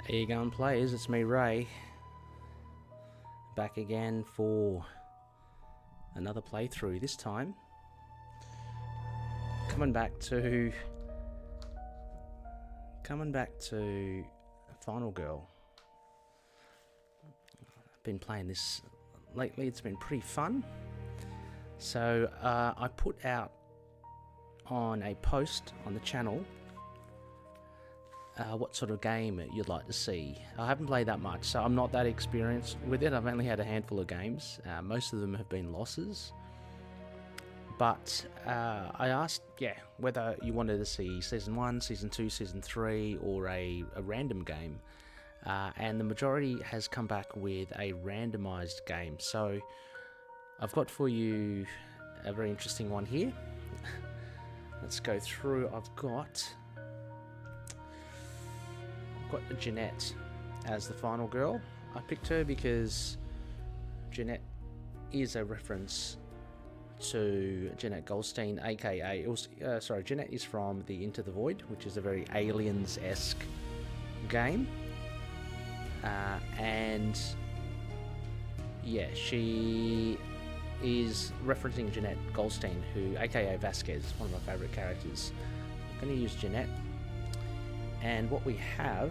How you going, players? It's me, Ray, back again for another playthrough. This time coming back to Final Girl. I've been playing this lately. It's been pretty fun. So I put out on a post on the channel what sort of game you'd like to see. I haven't played that much, so I'm not that experienced with it. I've only had a handful of games. Most of them have been losses. But I asked, whether you wanted to see Season 1, Season 2, Season 3, or a random game. And the majority has come back with a randomized game. So I've got for you a very interesting one here. Let's go through. I've got Jenette as the final girl. I picked her because Jenette is a reference to Jenette Goldstein, aka Jenette is from the Into the Void, which is a very Aliens-esque game, and yeah, she is referencing Jenette Goldstein, who, aka Vasquez, one of my favourite characters. I'm going to use Jenette. And what we have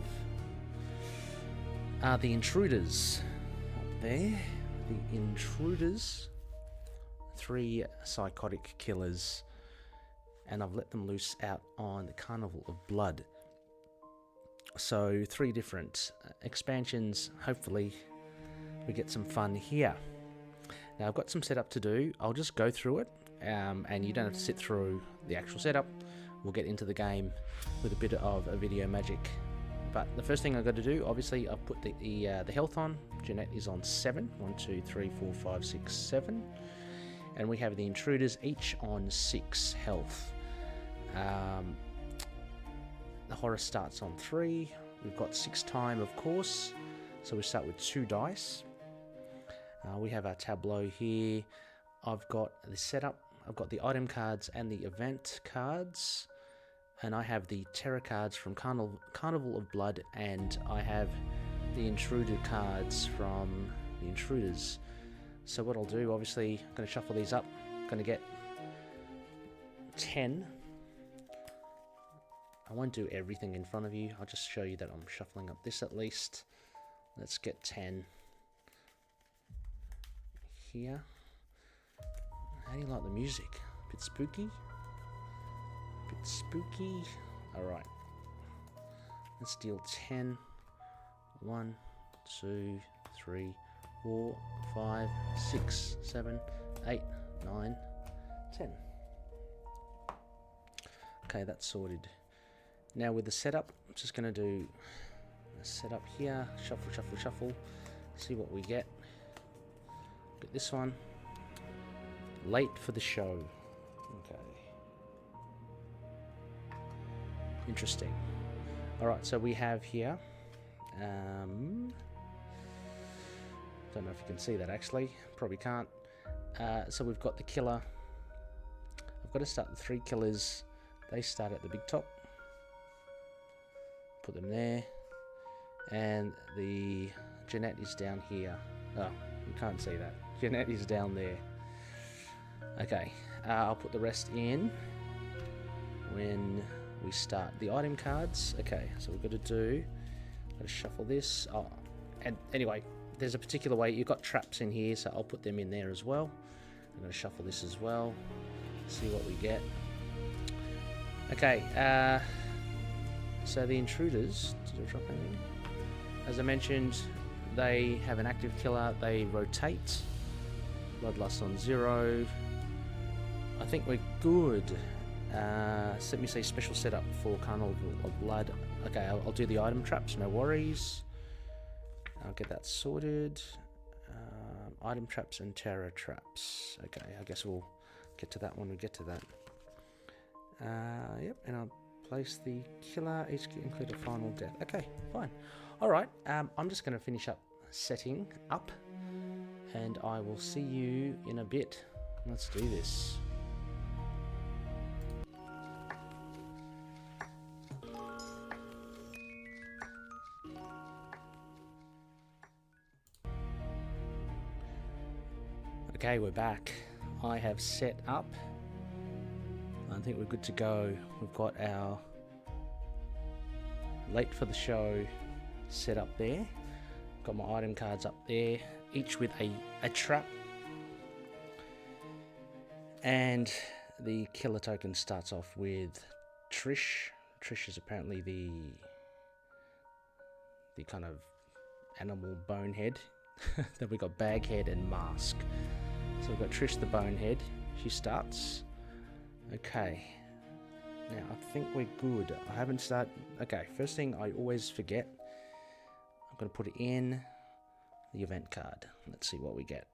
are the Intruders up there. The Intruders, 3 psychotic killers, and I've let them loose out on the Carnival of Blood. So 3 different expansions. Hopefully we get some fun here. Now I've got some setup to do. I'll just go through it, and you don't have to sit through the actual setup. We'll get into the game with a bit of a video magic. But the first thing I've got to do, obviously, I've put the health on. Jenette is on 7. 1, 2, 3, 4, 5, 6, 7. And we have the Intruders each on 6 health. The horror starts on 3. We've got 6 time, of course. So we start with 2 dice. We have our tableau here. I've got the setup. I've got the item cards and the event cards, and I have the terror cards from Carnival of Blood, and I have the intruder cards from the Intruders. So what I'll do, obviously, I'm going to shuffle these up. I'm going to get 10. I won't do everything in front of you. I'll just show you that I'm shuffling up this at least. Let's get 10 here. How do you like the music? Bit spooky? Bit spooky? Alright. Let's deal 10. 1, 2, 3, 4, 5, 6, 7, 8, 9, 10. Okay, that's sorted. Now with the setup, I'm just going to do a setup here. Shuffle, shuffle, shuffle. See what we get. Get this one. Late for the show. Okay. Interesting. Alright, so we have here. Don't know if you can see that actually. Probably can't. So we've got the killer. I've got to start the 3 killers. They start at the big top. Put them there. And the Jenette is down here. Oh, you can't see that. Jenette is down there. Okay, I'll put the rest in when we start the item cards. Okay, so we've got to do, got to shuffle this. Oh, and anyway, there's a particular way. You've got traps in here, so I'll put them in there as well. I'm going to shuffle this as well. See what we get. Okay, so the Intruders, did I drop anything? As I mentioned, they have an active killer. They rotate. Bloodlust on 0. I think we're good. Let me say special setup for Carnival of Blood. Okay, I'll do the item traps, no worries. I'll get that sorted. Item traps and terror traps. Okay, I guess we'll get to that when we get to that. Yep, and I'll place the killer, each include a final death. Okay, fine. Alright, I'm just going to finish up setting up, and I will see you in a bit. Let's do this. Okay, we're back. I have set up. I think we're good to go. We've got our late for the show set up there. Got my item cards up there, each with a trap. And the killer token starts off with Trish. Trish is apparently the kind of animal bonehead. Then we got Baghead and Mask. So we've got Trish the Bonehead. She starts. Okay. Now I think we're good. I haven't started. Okay, first thing I always forget. I'm going to put it in the event card. Let's see what we get.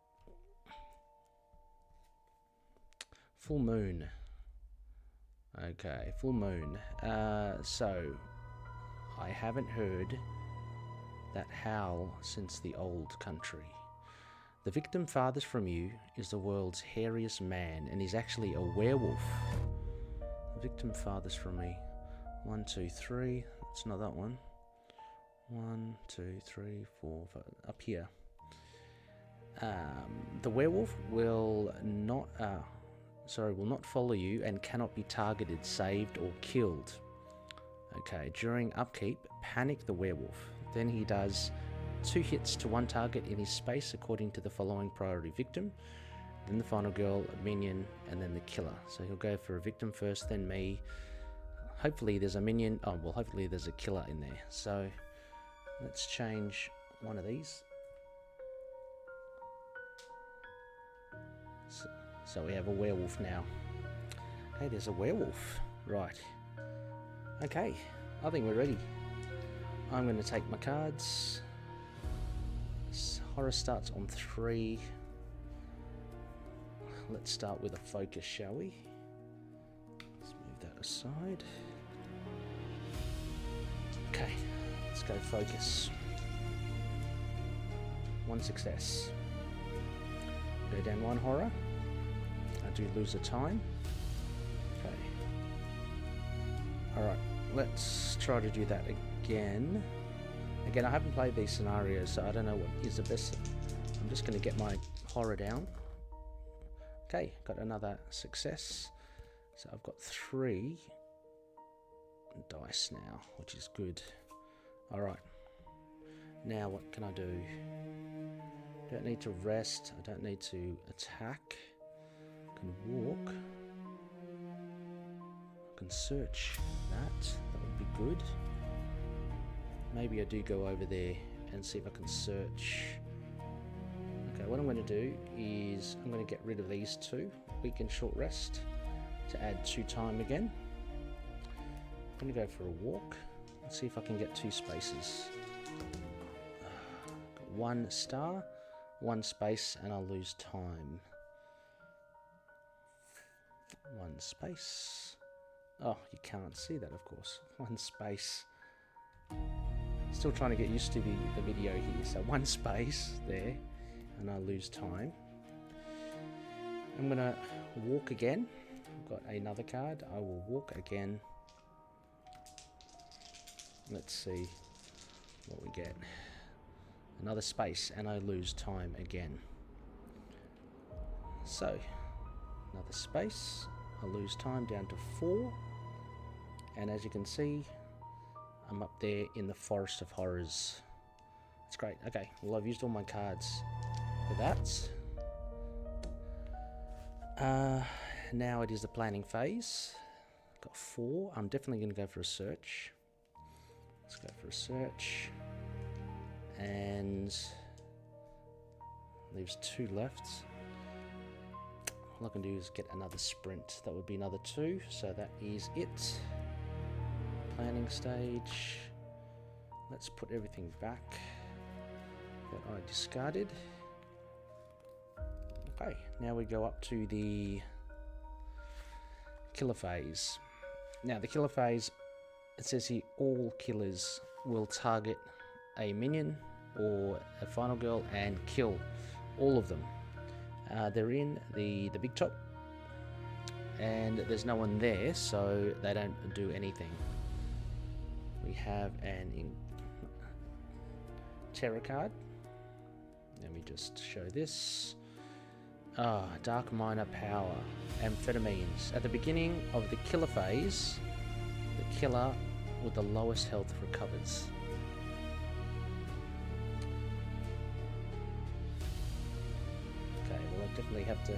Full moon. Okay, full moon. So I haven't heard that howl since the old country. The victim farthest from you is the world's hairiest man, and he's actually a werewolf. The victim farthest from me. 1, 2, 3. It's not that one. 1, 2, 3, 4, 5. Up here. The werewolf will not follow you and cannot be targeted, saved, or killed. Okay, during upkeep, panic the werewolf. Then he does 2 hits to 1 target in his space according to the following priority: victim, then the final girl, minion, and then the killer. So he'll go for a victim first, then me. Hopefully there's a minion. Oh, well, hopefully there's a killer in there. So let's change one of these. So we have a werewolf now. Hey, there's a werewolf. Right. Okay, I think we're ready. I'm going to take my cards. Horror starts on 3. Let's start with a focus, shall we? Let's move that aside. Okay, let's go focus. 1 success. Go down 1 horror. I do lose a time. Okay. Alright, let's try to do that again. Again, I haven't played these scenarios, so I don't know what is the best. I'm just going to get my horror down. Okay, got another success. So I've got 3 dice now, which is good. Alright. Now what can I do? Don't need to rest. I don't need to attack. I can walk. I can search that. That would be good. Maybe I do go over there and see if I can search. Okay, what I'm going to do is I'm going to get rid of these 2. Weekend short rest to add 2 time again. I'm going to go for a walk. Let's see if I can get 2 spaces. Got 1 star, 1 space, and I'll lose time. 1 space. Oh, you can't see that, of course. 1 space. Still trying to get used to the video here. So 1 space there, and I lose time. I'm gonna walk again. I've got another card. I will walk again. Let's see what we get. Another space, and I lose time again. So another space. I lose time down to 4. And as you can see, I'm up there in the Forest of Horrors. That's great. Okay, well, I've used all my cards for that. Now it is the planning phase. Got 4. I'm definitely going to go for a search. Let's go for a search. And leaves 2 left. All I can do is get another sprint. That would be another 2. So that is it. Planning stage. Let's put everything back that I discarded. Okay, now we go up to the killer phase. Now the killer phase, it says here all killers will target a minion or a final girl and kill all of them. They're in the big top, and there's no one there, so they don't do anything. We have an terror card. Let me just show this. Dark minor power. Amphetamines. At the beginning of the killer phase, the killer with the lowest health recovers. Okay, well, I definitely have to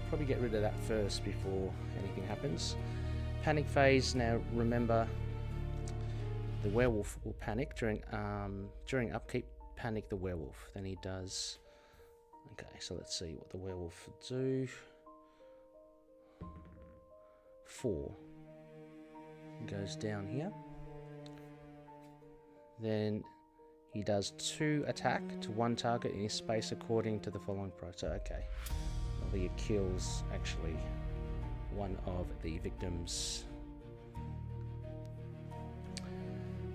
probably get rid of that first before anything happens. Panic phase. Now remember, the werewolf will panic during upkeep. Panic the werewolf. Then he does. Okay, so let's see what the werewolf will do. 4 goes down here. Then he does 2 attack to 1 target in his space according to the following process. Okay, well, he kills actually one of the victims.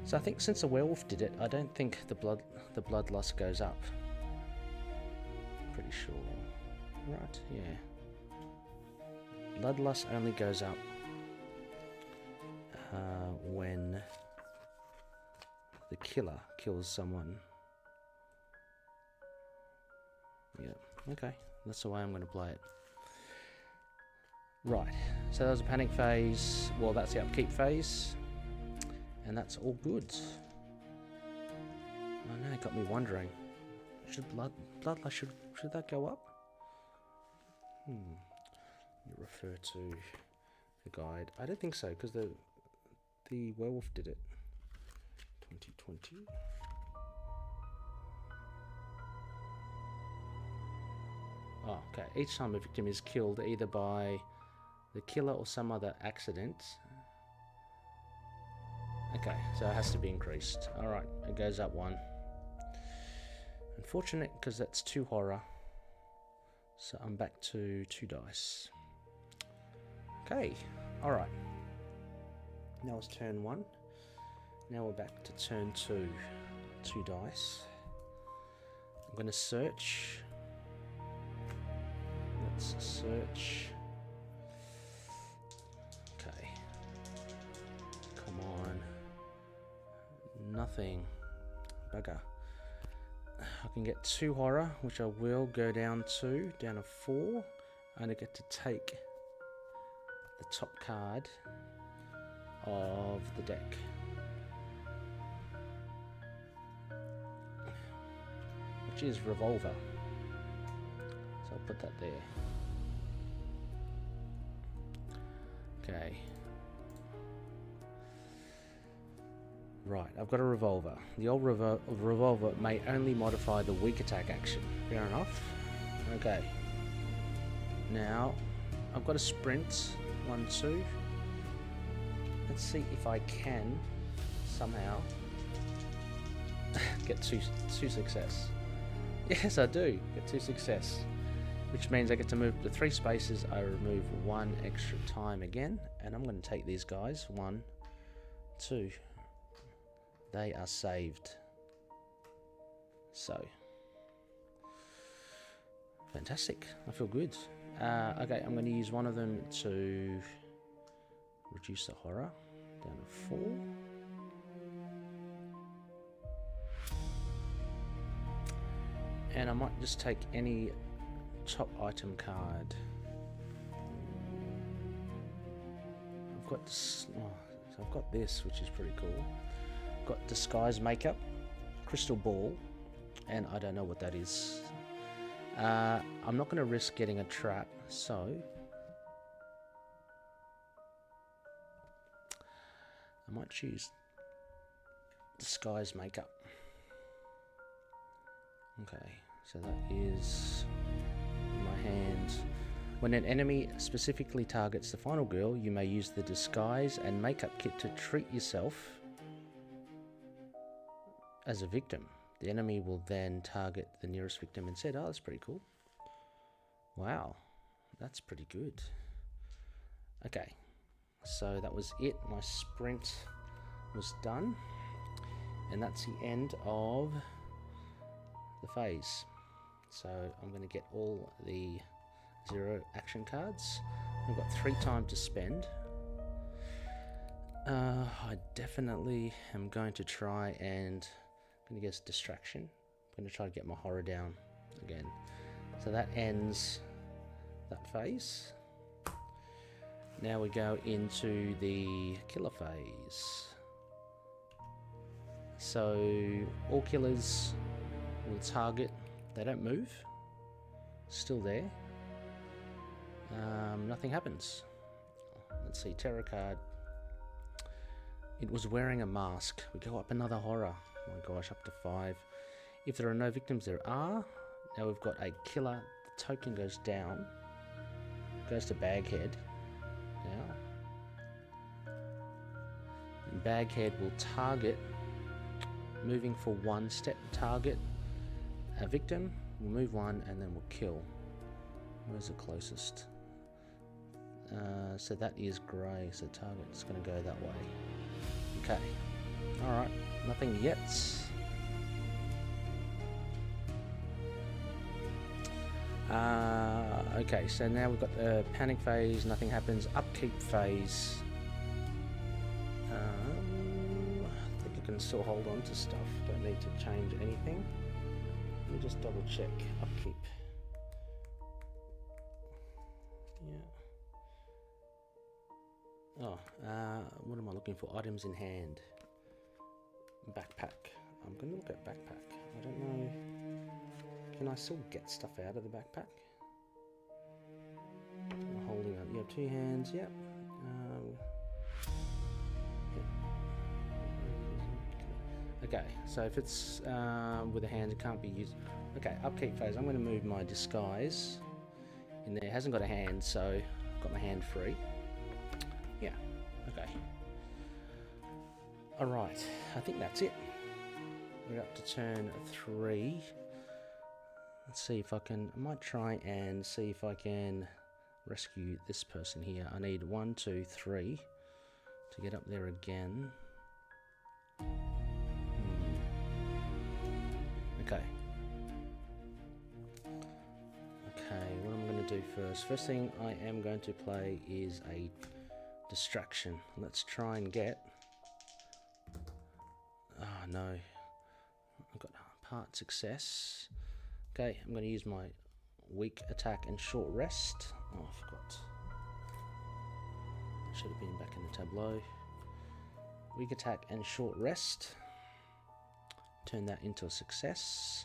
So I think since the werewolf did it, I don't think the bloodlust goes up. Pretty sure. Right, yeah. Bloodlust only goes up when the killer kills someone. Yeah, okay. That's the way I'm going to play it. Right, so that was a panic phase. Well, that's the upkeep phase. And that's all good. I know, it got me wondering. Should bloodlust, should that go up? Let me refer to the guide. I don't think so, because the werewolf did it. 2020. Oh, okay. Each time a victim is killed either by the killer or some other accident. Okay, so it has to be increased. Alright, it goes up 1. Unfortunate, because that's 2 horror. So I'm back to 2 dice. Okay, alright. Now it's turn 1. Now we're back to turn 2. 2 dice. I'm going to search. Let's search. Okay. Come on. Nothing. Bugger. I can get 2 horror, which I will go down to 4. And I get to take the top card of the deck. Which is Revolver. So I'll put that there. Okay. Right, I've got a revolver. The old revolver may only modify the weak attack action. Fair enough. Okay. Now, I've got a sprint. 1, 2. Let's see if I can somehow get two success. Yes, I do get 2 success. Which means I get to move the 3 spaces. I remove 1 extra time again. And I'm going to take these guys. 1, 2. They are saved. So. Fantastic. I feel good. Okay, I'm going to use one of them to reduce the horror. Down to 4. And I might just take any top item card. I've got this, so I've got this, which is pretty cool. I've got Disguise Makeup, Crystal Ball, and I don't know what that is. I'm not going to risk getting a trap, so I might choose Disguise Makeup. Okay, so that is in my hand. When an enemy specifically targets the final girl, you may use the Disguise and Makeup kit to treat yourself as a victim. The enemy will then target the nearest victim instead. Oh, that's pretty cool. Wow, that's pretty good. Okay, so that was it. My sprint was done. And that's the end of the phase. So I'm going to get all the 0 action cards. I've got 3 time to spend. I definitely am going to try and... I'm going to get distraction. I'm going to try to get my horror down again. So that ends that phase. Now we go into the killer phase. So all killers will target, they don't move, still there. Nothing happens. Let's see, terror card. It was wearing a mask. We go up another horror. Oh my gosh, up to 5. If there are no victims, there are. Now we've got a killer. The token goes down. Goes to Baghead. Now. And Baghead will target, moving for 1 step, target a victim. We'll move 1 and then we'll kill. Where's the closest? So that is grey, so target's going to go that way. Okay. Alright, nothing yet. Okay, so now we've got the panic phase, nothing happens. Upkeep phase. I think you can still hold on to stuff, don't need to change anything. Let me just double check. Upkeep. Yeah. Oh, what am I looking for? Items in hand. Backpack. I'm going to look at backpack. I don't know. Can I still get stuff out of the backpack? I'm holding up. You have 2 hands. Yep. Okay, so if it's with a hand, it can't be used. Okay, upkeep phase. I'm going to move my disguise in there. It hasn't got a hand, so I've got my hand free. Yeah, okay. Alright, I think that's it. We're up to turn 3. Let's see if I can, I might try and see if I can rescue this person here. I need 1, 2, 3 to get up there again. Okay. Okay, what am I going to do first? First thing I am going to play is a distraction. Let's try and get... Oh no. I've got part success. Okay, I'm going to use my weak attack and short rest. Oh, I forgot. Should have been back in the tableau. Weak attack and short rest. Turn that into a success.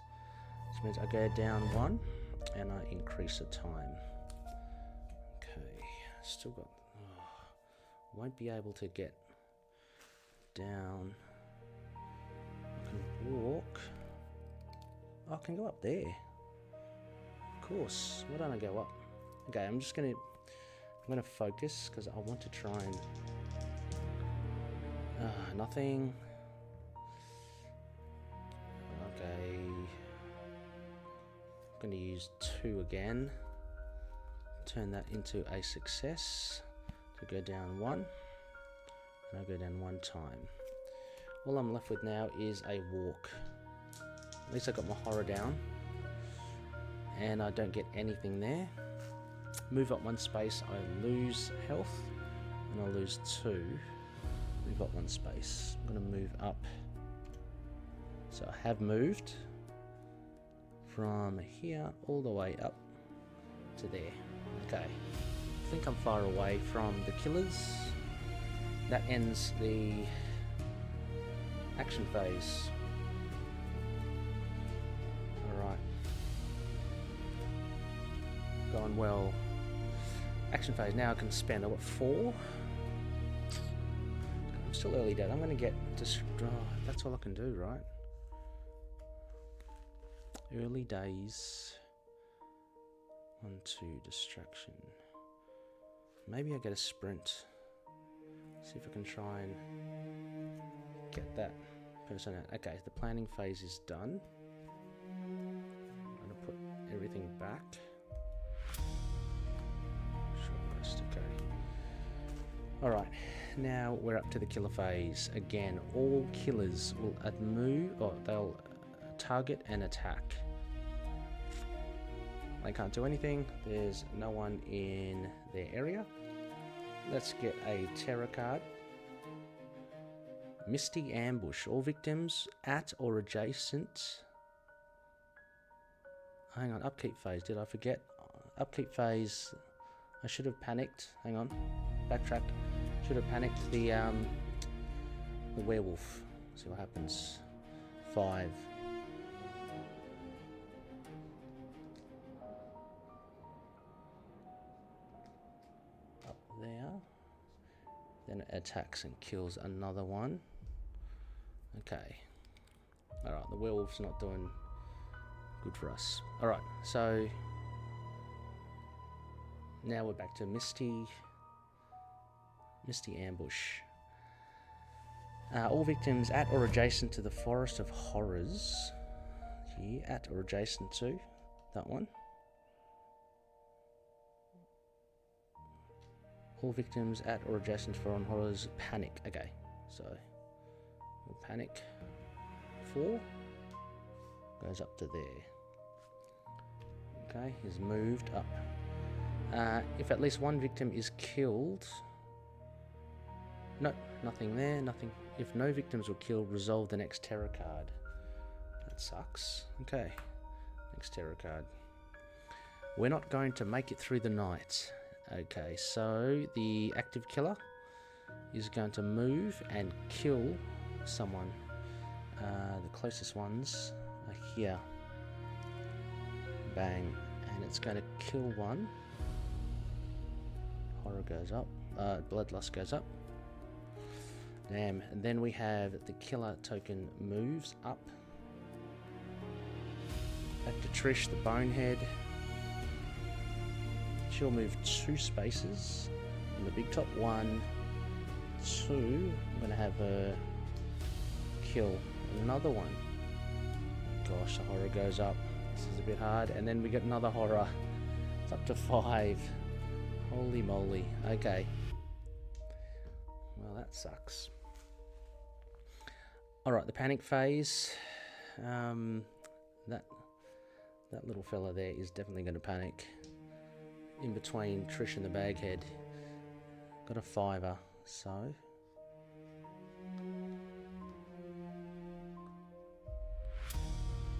This means I go down 1 and I increase the time. Okay, still got... Oh, won't be able to get down. I can walk. Oh, I can go up there. Of course. Why don't I go up? Okay, I'm gonna focus because I want to try and nothing. Okay. I'm gonna use 2 again. Turn that into a success to go down 1. And I'll go down 1 time. All I'm left with now is a walk. At least I got my horror down. And I don't get anything there. Move up 1 space, I lose health. And I lose 2. Move up 1 space. I'm going to move up. So I have moved from here all the way up to there. Okay. I think I'm far away from the killers. That ends the action phase. Alright. Going well. Action phase. Now I can spend. I've got 4. I'm still early days. I'm going to get destroyed. That's all I can do, right? Early days. 1, 2, distraction. Maybe I get a sprint. See if I can try and get that person out. Okay, the planning phase is done. I'm going to put everything back. Short rest, okay. Alright, now we're up to the killer phase. Again, all killers will move, or they'll target and attack. They can't do anything. There's no one in their area. Let's get a terror card. Misty Ambush. All victims at or adjacent Hang on, upkeep phase. Did I forget? Upkeep phase. I should have panicked. Hang on. Backtrack. Should have panicked the werewolf. See what happens. 5. Up there. Then it attacks and kills another one. Okay. Alright, the werewolf's not doing good for us. Alright, so now we're back to Misty Ambush. All victims at or adjacent to the Forest of Horrors. Here, at or adjacent to that one. All victims at or adjacent to Forest of Horrors panic. Okay, so we'll panic. 4 goes up to there. Okay, he's moved up. If at least one victim is killed... No, nothing there, nothing. If no victims were killed, resolve the next terror card. That sucks. Okay, next terror card. We're not going to make it through the night. Okay, so the active killer is going to move and kill someone. The closest ones are here. Bang. And it's going to kill one. Horror goes up. Bloodlust goes up. Damn. And then we have the killer token moves up. Back to Trish, the bonehead. She'll move 2 spaces in the big top. 1, 2. I'm going to have her kill another one. Gosh, the horror goes up. This is a bit hard. And then we get another horror. It's up to 5. Holy moly. Okay. Well, that sucks. Alright, the panic phase. That little fella there is definitely going to panic. In between Trish and the baghead. Got a 5er, so...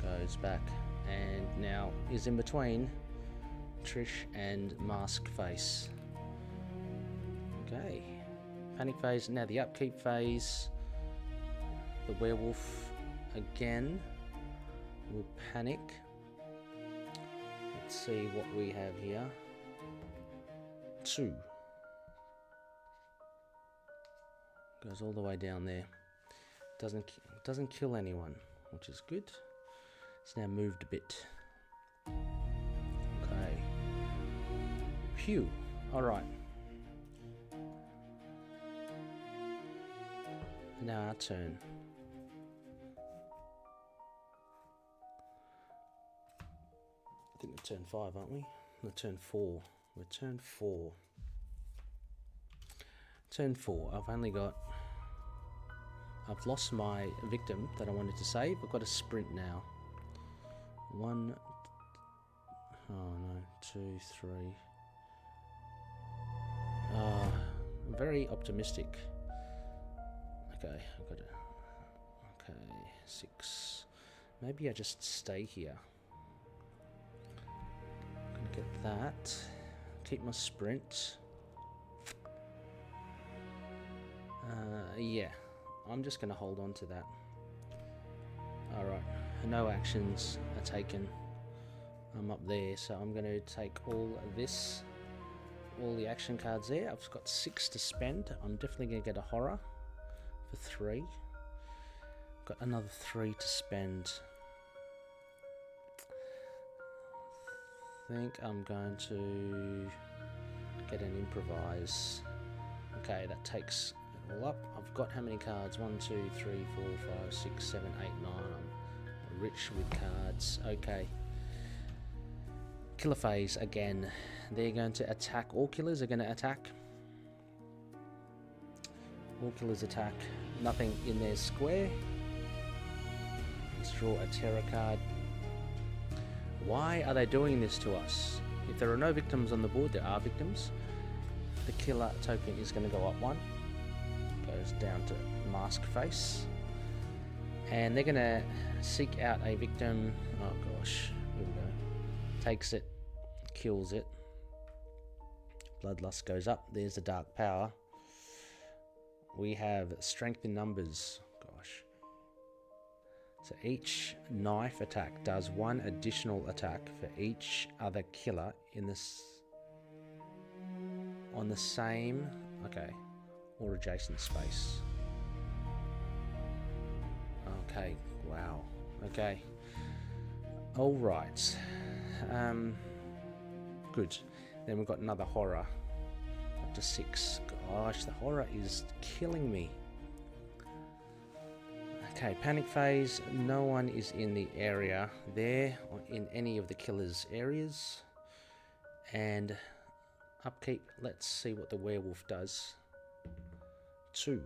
Goes back. And now is in between Trish and Mask Face. Okay. Panic phase. Now the upkeep phase. The werewolf again will panic. Let's see what we have here. 2. Goes all the way down there. Doesn't kill anyone, which is good. It's now moved a bit. Okay. Phew. Alright. Now our turn. I think we're turn 5, aren't we? No, turn 4. We're turn 4. Turn 4. I've lost my victim that I wanted to save. I've got a sprint now. 1. Oh no. 2, 3. I'm very optimistic. Okay, I've got it. Okay, 6. Maybe I just stay here. I'm gonna get that. Keep my sprint. Yeah, I'm just gonna hold on to that. Alright, no actions are taken. I'm up there, so I'm gonna take all this, all the action cards there. I've got 6 to spend. I'm definitely gonna get a horror for 3. Got another 3 to spend. I think I'm going to get an improvise. Okay, that takes it all up. I've got how many cards? 1, 2, 3, 4, 5, 6, 7, 8, 9. I'm rich with cards. Okay. Killer phase again. They're going to attack. All killers are going to attack. All killers attack. Nothing in their square. Let's draw a terror card. Why are they doing this to us? If there are no victims on the board, there are victims. The killer token is going to go up 1. Goes down to Mask Face. And they're going to seek out a victim. Oh gosh, here we go. takes it, kills it. Bloodlust goes up. There's the dark power. We have strength in numbers. Gosh. So each knife attack does one additional attack for each other killer in this on the same or adjacent space. Okay, wow. Okay. All right. Good. Then we've got another horror. Up to 6. Gosh, the horror is killing me. Okay, panic phase. No one is in the area there or in any of the killer's areas. And upkeep. Let's see what the werewolf does. 2.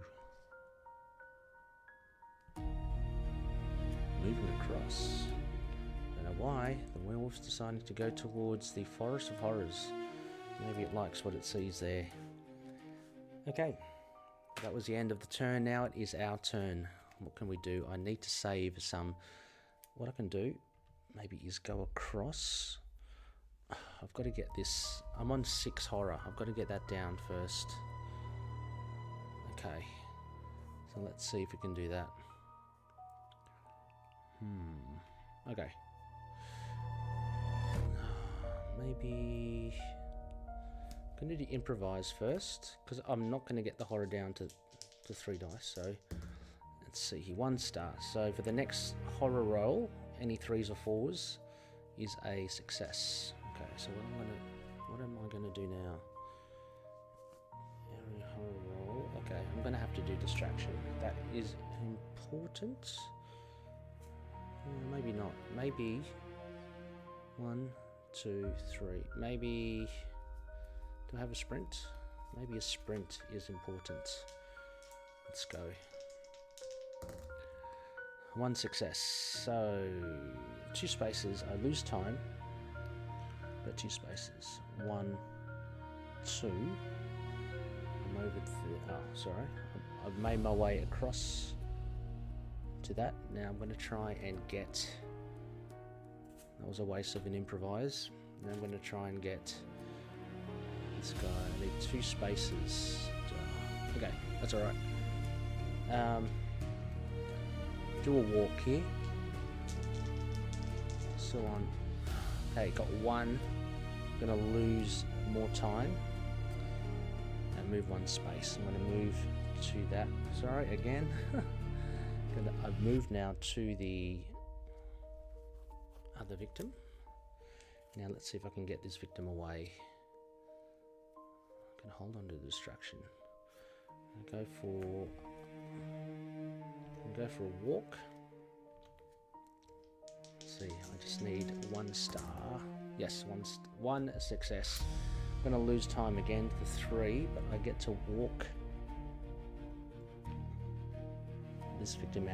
Moving across. Don't know why. The werewolf's deciding to go towards the Forest of Horrors. Maybe it likes what it sees there. Okay. That was the end of the turn. Now it is our turn. What can we do? I need to save some. What I can do maybe is go across. I've got to get this. I'm on 6 horror. I've got to get that down first. Okay. So let's see if we can do that. Okay. Maybe I'm going to do improvise first, because I'm not going to get the horror down to 3 dice. So let's see here. 1 star. So for the next horror roll, any 3s or 4s is a success. Okay. So what am I going to do now? Area horror roll. Okay. I'm going to have to do distraction. That is important. Maybe not. Maybe 1, 2, 3. Maybe. Do I have a sprint? Maybe a sprint is important. Let's go. 1 success. So 2 spaces. I lose time. But 2 spaces. 1, 2. I'm over the. Oh, sorry. I've made my way across to that. Now I'm going to try and get. That was a waste of an improvise. Now I'm going to try and get this guy. I need 2 spaces. Okay, that's alright. Do a walk here. So on. Okay, got 1. I'm going to lose more time. And move 1 space. I'm going to move to that. Sorry, again. I've moved now to the other victim. Now let's see if I can get this victim away. I can hold on to the distraction. Go for a walk. Let's see, I just need 1 star. Yes, one success. I'm going to lose time again to 3, but I get to walk this victim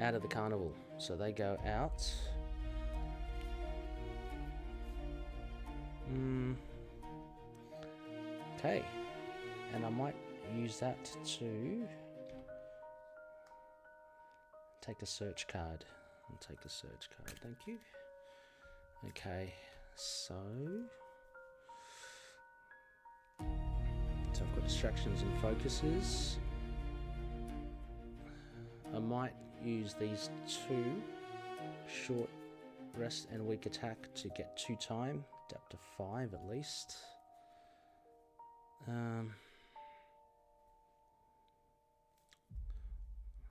out of the carnival. So they go out. Okay, and I might use that to take a search card. I'll take a search card, thank you. Okay, so I've got distractions and focuses. I might use these 2 short rest and weak attack to get 2 time, up to 5 at least.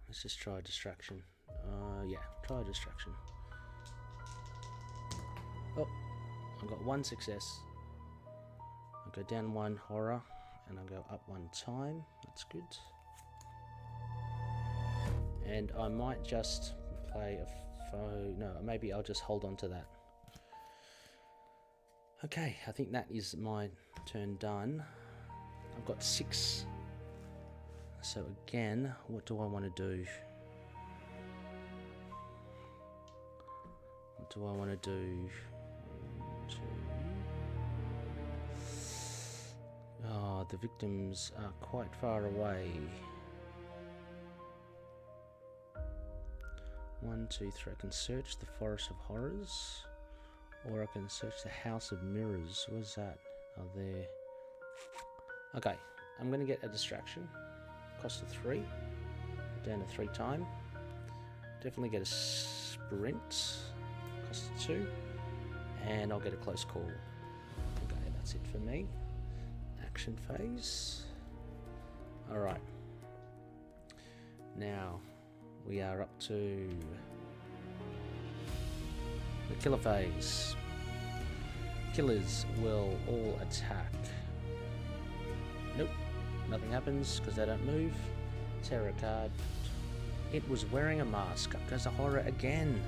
Let's just try a distraction. Yeah, try a distraction. Oh, I've got 1 success. I go down 1 horror and I go up 1 time. That's good. And I might just play a foe. No, maybe I'll just hold on to that. Okay, I think that is my turn done. I've got 6. So again, what do I want to do? What do I want to do? 1, 2. Oh, the victims are quite far away. 1, 2, 3. I can search the Forest of Horrors. Or I can search the House of Mirrors. What's that? Oh, there. Okay, I'm going to get a distraction. Cost of 3. Down to 3 time. Definitely get a sprint. Cost of 2. And I'll get a close call. Okay, that's it for me. Action phase. Alright. Now, we are up to the killer phase. Killers will all attack. Nope, nothing happens because they don't move. Terror card. It was wearing a mask. Up goes a horror again.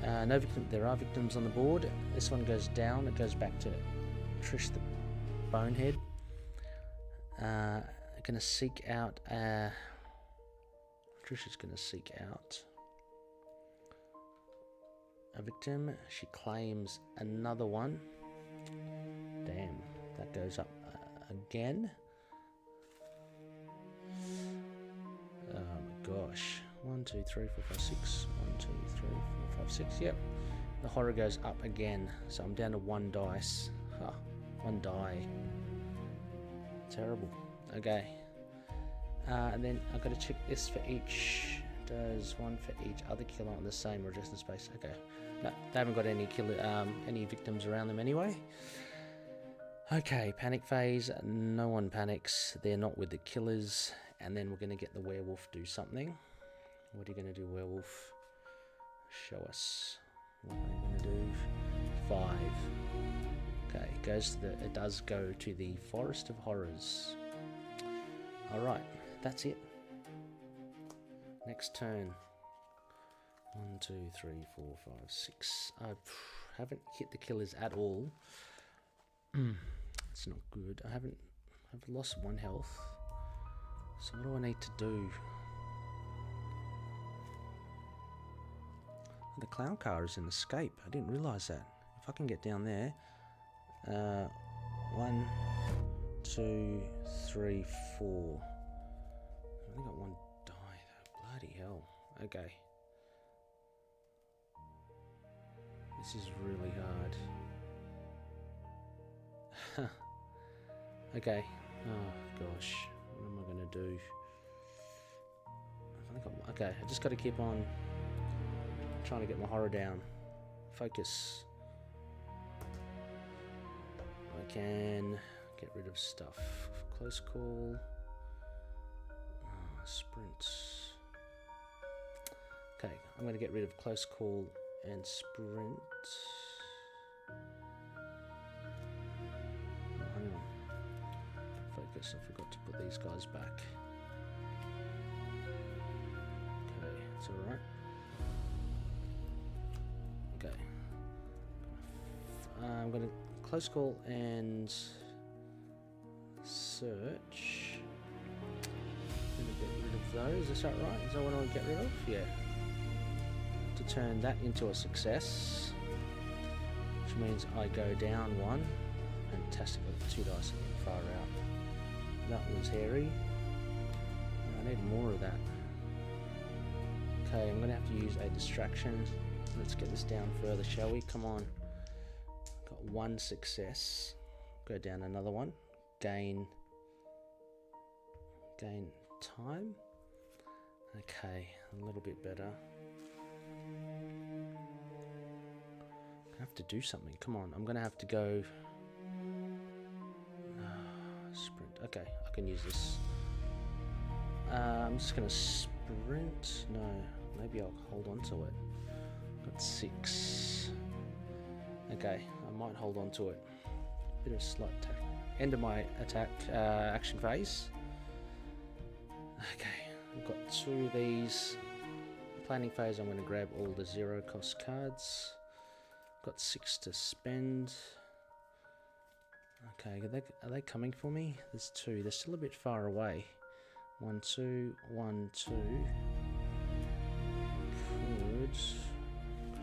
No victim. There are victims on the board. This one goes down. It goes back to Trish the Bonehead. Gonna seek out. Trish is gonna seek out a victim. She claims another one. Damn, that goes up again. Oh my gosh. 1, 2, 3, 4, 5, 6. 1, 2, 3, 4, 5, 6. Yep. The horror goes up again. So I'm down to 1 dice. Huh. 1 die. Terrible. Okay. And then I've got to check this for each. Does one for each other killer on the same or just in space? Okay. No, they haven't got any any victims around them anyway. Okay, panic phase. No one panics. They're not with the killers. And then we're going to get the werewolf do something. What are you going to do, werewolf? Show us. What are you going to do? 5. Okay, it does go to the Forest of Horrors. Alright, that's it. Next turn. 1, 2, 3, 4, 5, 6. I haven't hit the killers at all. It's not good. I've lost 1 health. So what do I need to do? The clown car is an escape. I didn't realise that. If I can get down there. 1, 2, 3, 4. I've only got 1 die though. Bloody hell. Okay. This is really hard. Okay. Oh gosh. What am I going to do? Okay, I just got to keep on trying to get my horror down. Focus. I can get rid of stuff. Close call. Sprints. Okay, I'm going to get rid of close call and sprint. Oh, hang on. Focus, I forgot to put these guys back. Okay, it's alright. Okay. I'm going to close call and search. I'm going to get rid of those. Is that right? Is that what I want to get rid of? Yeah. To turn that into a success, which means I go down 1. Fantastic. I've got 2 dice far out. That was hairy. I need more of that. Okay, I'm going to have to use a distraction. Let's get this down further, shall we? Come on. Got 1 success. Go down another 1. Gain time. Okay, a little bit better. I have to do something. Come on, I'm going to have to go... sprint. Okay, I can use this. I'm just going to sprint. No, maybe I'll hold on to it. Got 6. Okay, I might hold on to it. Bit of slight attack. End of my attack action phase. Okay, I've got 2 of these. Planning phase, I'm going to grab all the 0 cost cards. Got 6 to spend. Okay, are they coming for me? There's 2. They're still a bit far away. 1, 2, 1, 2. Could...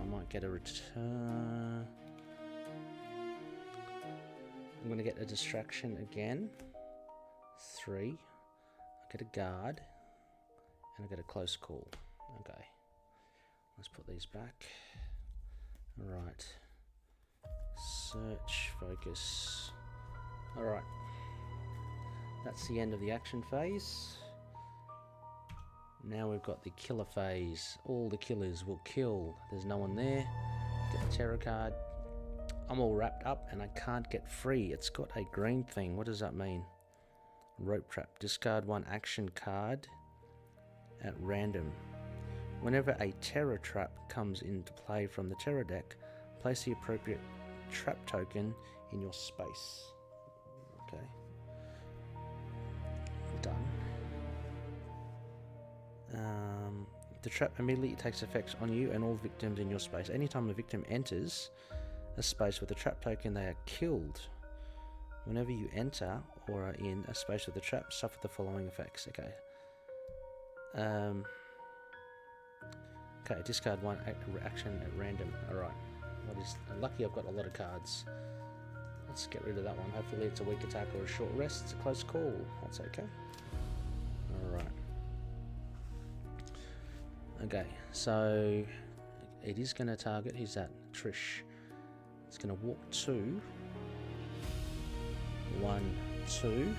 I might get a return. I'm going to get a distraction again. 3. I get a guard. And I get a close call. Okay. Let's put these back. Alright. Search, focus. Alright. That's the end of the action phase. Now we've got the killer phase. All the killers will kill. There's no one there. Get the terror card. I'm all wrapped up and I can't get free. It's got a green thing. What does that mean? Rope trap. Discard one action card at random. Whenever a terror trap comes into play from the terror deck, place the appropriate trap token in your space. Okay. Done. The trap immediately takes effects on you and all victims in your space. Anytime a victim enters a space with a trap token, they are killed. Whenever you enter or are in a space with a trap, suffer the following effects. Okay. Okay, discard one action at random. Alright. Lucky I've got a lot of cards. Let's get rid of that one. Hopefully it's a weak attack or a short rest. It's a close call. That's okay. Alright. Okay, so it is going to target. Who's that? Trish. It's going to walk 2. 1, 2.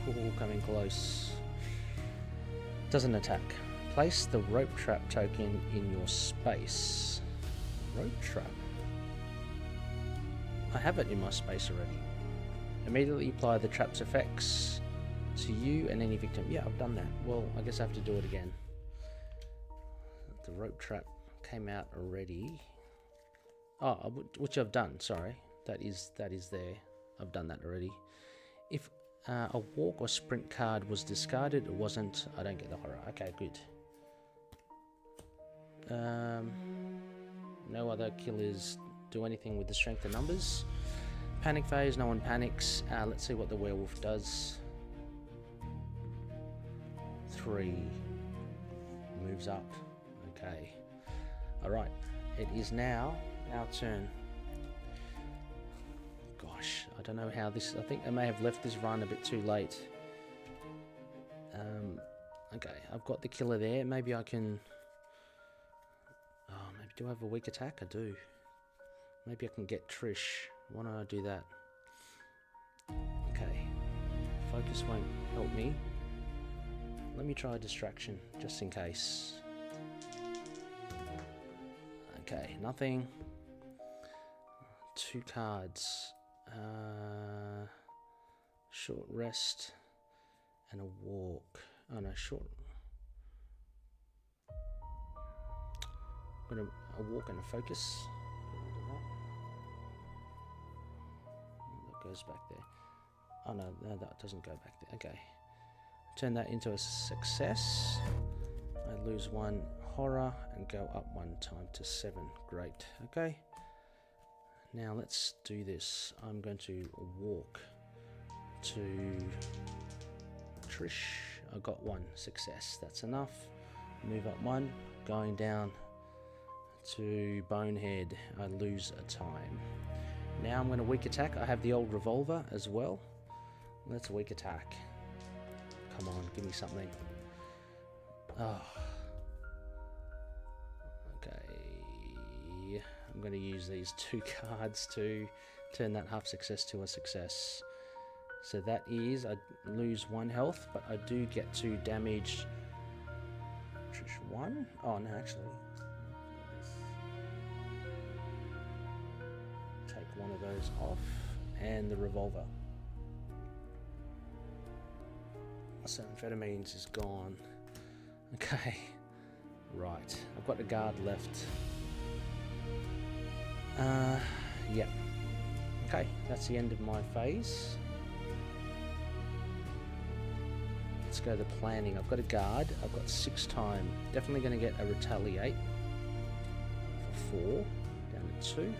Ooh, coming close. Doesn't attack. Place the rope trap token in your space. Rope trap? I have it in my space already. Immediately apply the trap's effects to you and any victim. Yeah, I've done that. Well, I guess I have to do it again. The rope trap came out already. Oh, which I've done. Sorry, that is there. I've done that already. If a walk or sprint card was discarded, it wasn't. I don't get the horror. Okay, good. No other killers do anything with the strength of numbers. Panic phase. No one panics. Let's see what the werewolf does. 3 moves up. Okay. Alright. It is now our turn. Gosh, I don't know how this... I think I may have left this run a bit too late. Okay, I've got the killer there. Maybe I can... Oh, maybe do I have a weak attack? I do. Maybe I can get Trish. Why don't I do that? Okay. Focus won't help me. Let me try a distraction, just in case. Okay, nothing. 2 cards. Short rest and a walk. Oh no, short. I'm gonna a walk and a focus. That goes back there. Oh no, that doesn't go back there. Okay. Turn that into a success. I lose 1 horror and go up 1 time to 7. Great. Okay. Now let's do this. I'm going to walk to Trish. I got 1 success. That's enough. Move up 1. Going down to Bonehead. I lose a time. Now I'm going to weak attack. I have the old revolver as well. Let's weak attack. Come on, give me something. Oh. Okay. I'm going to use these 2 cards to turn that half success to a success. So that is, I lose 1 health, but I do get to damage Trish 1. Oh no, actually. Take one of those off. And the revolver. So amphetamines is gone. Okay. Right. I've got the guard left. Yep. Okay, that's the end of my phase. Let's go to planning. I've got a guard. I've got 6 time. Definitely going to get a retaliate for 4. Down to 2.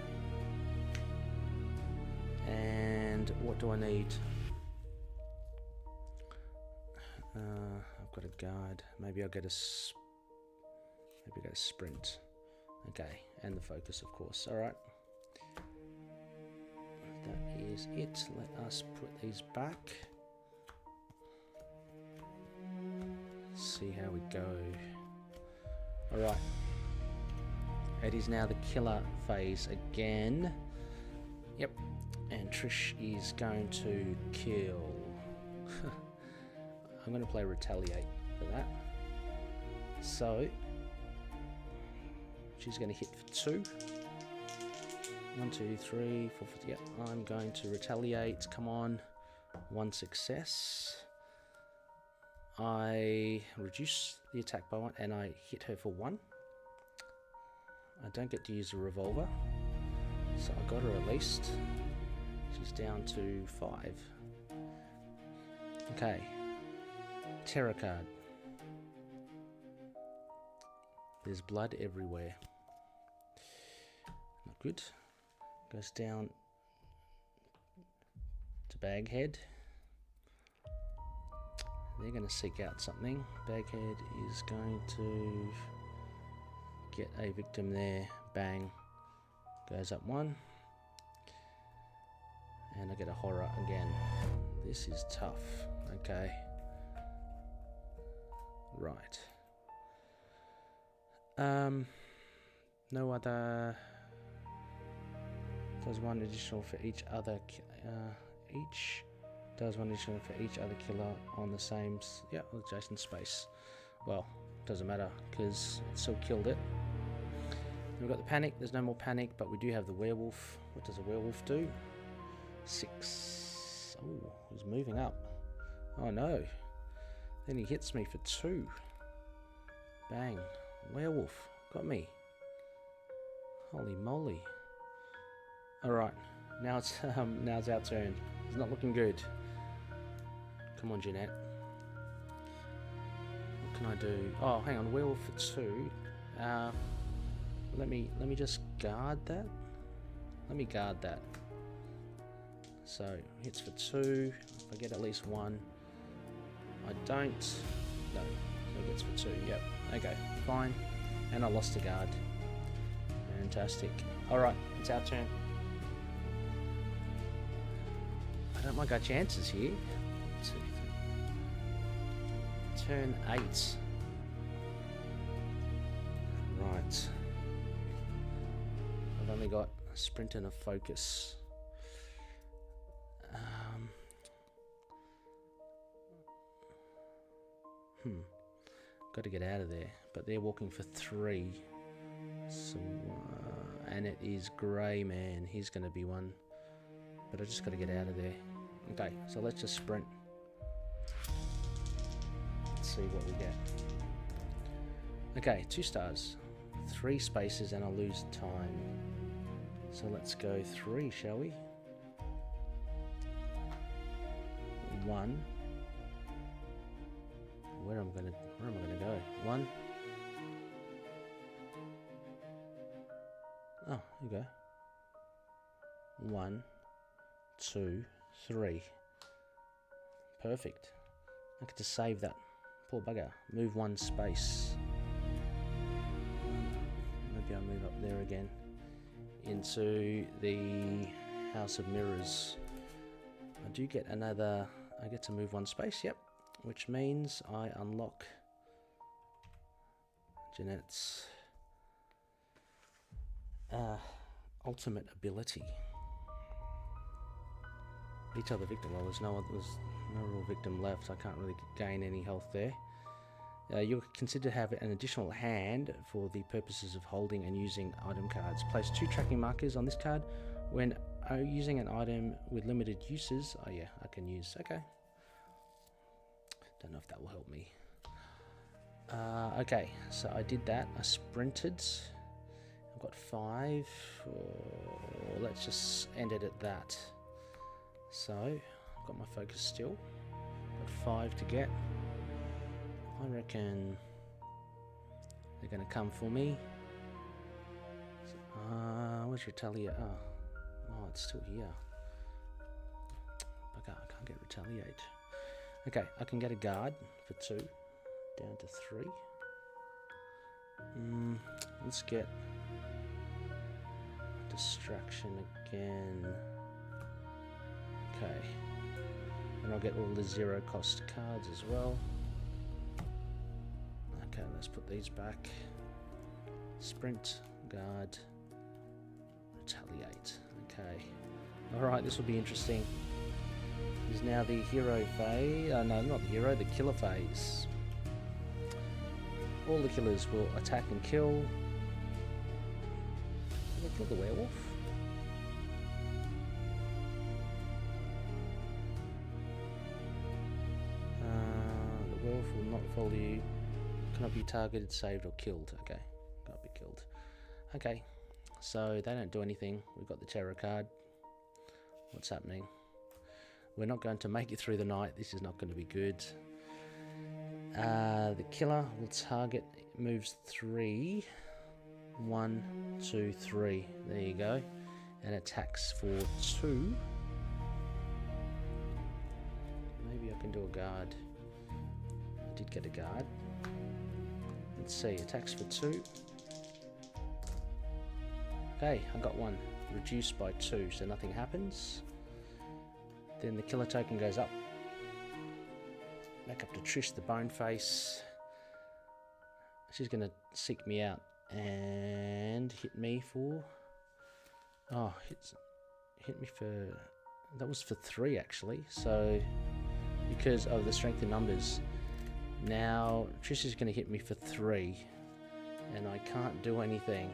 And what do I need? I've got a guard. Maybe I'll get a sprint. Okay, and the focus, of course. All right. That is it. Let us put these back. See how we go. All right. It is now the killer phase again. Yep. And Trish is going to kill. I'm going to play Retaliate for that. So, she's going to hit for 2. 1, 2, 3, 4, 5. Yep, I'm going to Retaliate. Come on. 1 success. I reduce the attack by 1 and I hit her for 1. I don't get to use a revolver, so I got her at least. She's down to 5. Okay. Terror card. There's blood everywhere. Not good. Goes down to Baghead. They're going to seek out something. Baghead is going to get a victim there. Bang. Goes up 1. And I get a horror again. This is tough. Okay. Right. No other. Does 1 additional for each other. Each does 1 additional for each other killer on the same. Adjacent space. Well, doesn't matter because it still killed it. We've got the panic. There's no more panic, but we do have the werewolf. What does a werewolf do? 6. Oh, he's moving up. Oh no. Then he hits me for 2. Bang. Werewolf. Got me. Holy moly. Alright. Now it's our turn. It's not looking good. Come on, Jenette. What can I do? Oh, hang on. Werewolf for 2. Let me just guard that. Let me guard that. So, hits for 2. If I get at least 1. I don't. No. So it gets for 2. Yep. Okay. Fine. And I lost the guard. Fantastic. Alright. It's our turn. I don't like our chances here. 2, 3. Turn 8. Right. I've only got a sprint and a focus. Got to get out of there, but they're walking for 3. So, and it is Grey Man. He's going to be one, but I just got to get out of there. Okay, so let's just sprint. Let's see what we get. Okay, 2 stars, 3 spaces, and I lose time. So let's go 3, shall we? 1. Where am I gonna go? 1. Oh, here you go. 1, 2, 3. Perfect. I get to save that. Poor bugger. Move 1 space. Maybe I'll move up there again. Into the House of Mirrors. I do get another. I get to move 1 space. Yep. Which means I unlock Jenette's ultimate ability. Each other victim. Well, there's no real victim left. I can't really gain any health there. You're considered to have an additional hand for the purposes of holding and using item cards. Place 2 tracking markers on this card when using an item with limited uses. Oh yeah, I can use. Okay. Don't know if that will help me. Okay, so I did that. I sprinted. I've got 5. Let's just end it at that. So, I've got my focus still. Got 5 to get. I reckon they're going to come for me. Where's Retaliate? Oh, it's still here. Bugger, I can't get Retaliate. Okay, I can get a guard for 2, down to 3. Let's get distraction again. Okay, and I'll get all the 0 cost cards as well. Okay, let's put these back. Sprint, Guard. Retaliate. Okay. Alright, this will be interesting. This is now the hero phase. No, not the hero, the killer phase. All the killers will attack and kill. Did they kill the werewolf? The werewolf will not follow you. Cannot be targeted, saved, or killed. Okay, can't be killed. Okay, so they don't do anything. We've got the terror card. What's happening? We're not going to make it through the night. This is not going to be good. The killer will target, moves 3. 1, 2, 3. There you go. And attacks for 2. Maybe I can do a guard. I did get a guard. Let's see, attacks for 2. Okay, I got 1. Reduced by 2, so nothing happens. Then the killer token goes up. Back up to Trish the Boneface. She's going to seek me out and hit me for... Oh, hit me for... That was for 3 actually. So, because of the strength in numbers. Now, Trish is going to hit me for 3. And I can't do anything.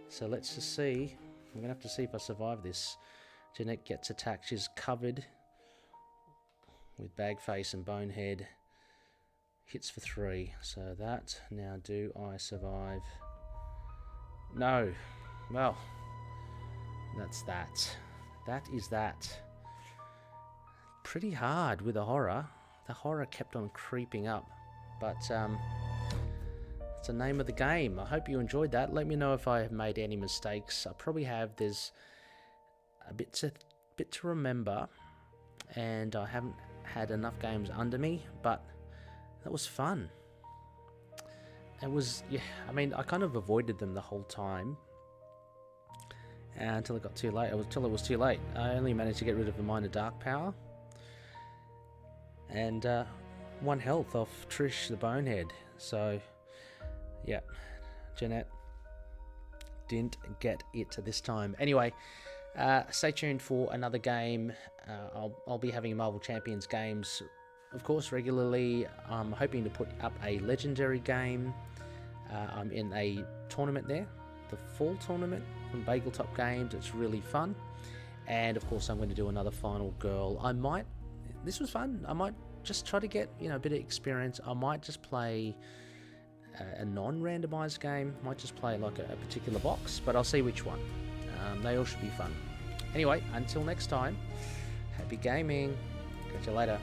So let's just see. I'm going to have to see if I survive this. Jenette gets attacked. She's covered with Bagface and Bonehead. Hits for 3. So that. Now do I survive? No. Well, that's that. That is that. Pretty hard with the horror. The horror kept on creeping up. But it's the name of the game. I hope you enjoyed that. Let me know if I have made any mistakes. I probably have. There's a bit to remember, and I haven't had enough games under me, but that was fun. It was, yeah, I mean, I kind of avoided them the whole time until it got too late. Until it was too late. I only managed to get rid of the minor dark power and 1 health off Trish the Bonehead. So yeah, Jenette didn't get it this time. Anyway, stay tuned for another game. I'll be having Marvel Champions games, of course, regularly. I'm hoping to put up a legendary game. I'm in a tournament there, the fall tournament from Bageltop Games. It's really fun. And of course, I'm going to do another Final Girl. This was fun. I might just try to get, a bit of experience. I might just play a non-randomized game. Might just play like a particular box, but I'll see which one. They all should be fun. Anyway, until next time, happy gaming. Catch you later.